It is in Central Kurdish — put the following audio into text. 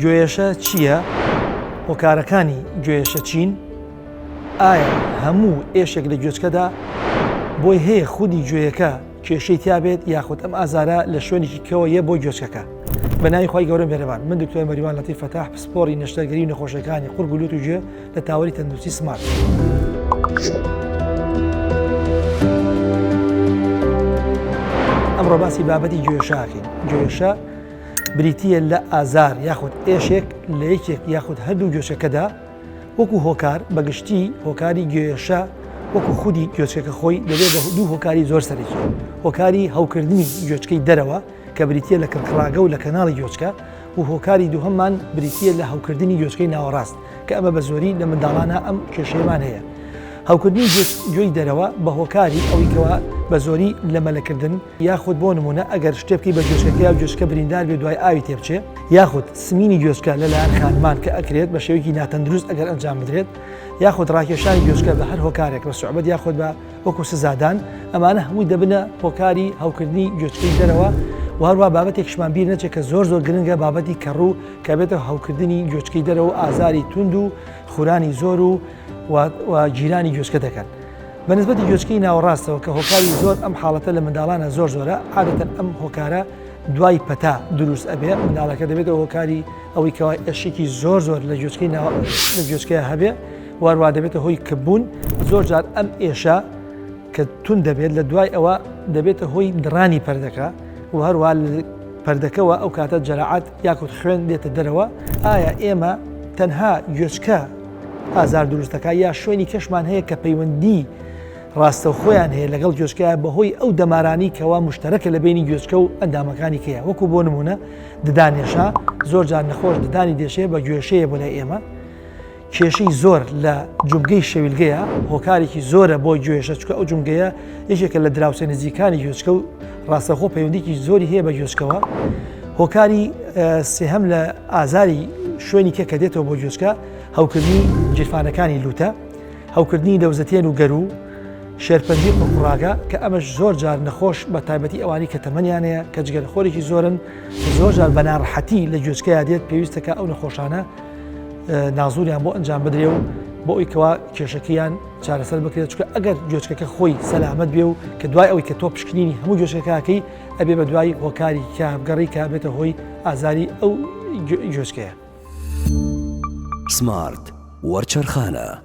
گوێشە چییە؟ هۆکارەکانی گوێشە چین؟ ئایا هەموو ئێشێک لە گوێچکەدا بۆی هەیە خودی گوێیەکە کێشەی تیابێت یاخود ئەم ئازارە لە شوێنێکی کەوە یە بۆ گوێچکەکە؟ بەناوی خۆی گەورە مێرەبان، من دکتۆر مەریوان لەتیف فەتاح پسپۆڕی نەشتەرگەری و نەخۆشیەکانی قورگ و لوت و گوێ لە تاوەری تەندروستی سمارت. ئەمڕۆ باسی بابەتی گوێشەکەین. گوێشە بریتیە لە ئازار یاخود ئێشێک لە یەکێک یاخود هەردوو گوێچەکەدا وەکو هۆکار بەگشتی هۆکاری گوێشە وەکو خودی گوێچکەکە خۆی دەبێت بە دوو هۆکاری زۆر سەرەکی. هۆکاری هەوکردنی گوێچکەی دەرەوە کە بریتیە لە کڕکڕاگە و لە کەناڵی گوێچکە و هۆکاری دووهەممان بریتیە لە هەوکردنی گوێچکەی ناوەڕاست کە ئەمە بە زۆری لە منداڵانە ئەم کێشەیەمان هەیە. هەوکردنی گوێی دەرەوە بە هۆکاری ئەوەی کەوە بە زۆری لە مەلەکردن یاخود بۆ نمونە ئەگەر شتێکی بە گوێچکەکە یا گوێچکە بریندار بێ دوای ئاوی تێبچێ یاخود سمینی گوێچکە لەلایەن خانمان کە ئەکرێت بە شێوەیەکی ناتەندروست ئەگەر ئەنجام بدرێت یاخود ڕاکێشانی گوێچکە بە هەر هۆکارێک بە سوعبەت یاخود بە وەکو سزادان ئەمانە هەمووی دەبنە هۆکاری هەوکردنی گوێچکەی دەرەوە و هەروە بابەتێکشمان بیر نەچێت کە زۆر گرنگە بابەتی کەڕوو کە بێتە هەوکردنی گوێچکەی دەرەوە ئازاری توند و خورانی زۆر و جیرانی گوێچکە دەکەن. بەنسبەتی گوێچکەی ناوەڕاستەوە کە هۆکاری زۆر ئەم حاڵەتە لە منداڵانە زۆرە عادەتەن ئەم هۆکارە دوای پەتا دروست ئەبێ منداڵەکە دەبێتەوە هۆکاری ئەوەی کەوا ئێشێکی زۆر لە گوێچکەیە هەبێ واروا دەبێتە هۆی کەبوون زۆر جار ئەم ئێشە کە تون دەبێت لە دوای ئەوە دەبێتە هۆی دڕانی پەردەکە و هەروە پەردەکەەوە ئەو کاتە جەراعات یاکوت خوێن دێتە دەرەوە. ئایا ئێمە تەنها گوێچکە ئازار دروستەکە یا شوێنی کەشمان هەیە کە پەیوەندی ڕاستە خۆیان هەیە لەگەڵ گوێچکەیە بەهۆی ئەو دەمارانی کەوا مشتەرەکە لە بینی گوێچکە و ئەندامەکانی کەیە وەکو بۆ نمونە ددانێشە زۆر جار نەخۆش ددانی دێشەیە بە گوێشەیە بۆ لای ئێمە کێشەی زۆر لە جومگەی شەویلگەیە هۆکارێکی زۆرە بۆ گوێشە چکە ئەو جومگەیە یەکێکە لە دراوسێ نزیکانی گوێچکە و ڕاستەخۆ پەیوەندیکی زۆری هەیە بە گوێچکەوە. هۆکاری سێهەم لە ئازاری شوێنی کە دێتەوە بۆ گوێچکە هەوکردنی جیرفانەکانی لوتە، هەوکردنی دەوزەتێن و گەرو، شێرپەنجی قوڕاگە کە ئەمەش زۆر جار نەخۆش بە تایبەتی ئەوانی کە تەمەنیانەیە کە جگەرخۆرێکی زۆرن زۆر جار بە ناڕەحەتی لە گوێچکەیە دێت پێویستەکە ئەو نەخۆشانە نازوریان بۆ ئەنجام بدرێ و بۆ ئەویکەوە کێشەکەیان چارەسەر بکرێت چکە ئەگەر گوێچکەکە خۆی سەلامەت بێ و کە دوای ئەوەی کە تۆ پشکنینی هەموو گوێچکەکەکەی ئەبێ بە دوای هۆکاری کابگەڕی کا بێتە هۆی ئازاری ئەو گوێچکەیە. سمارت وەرچەرخانە.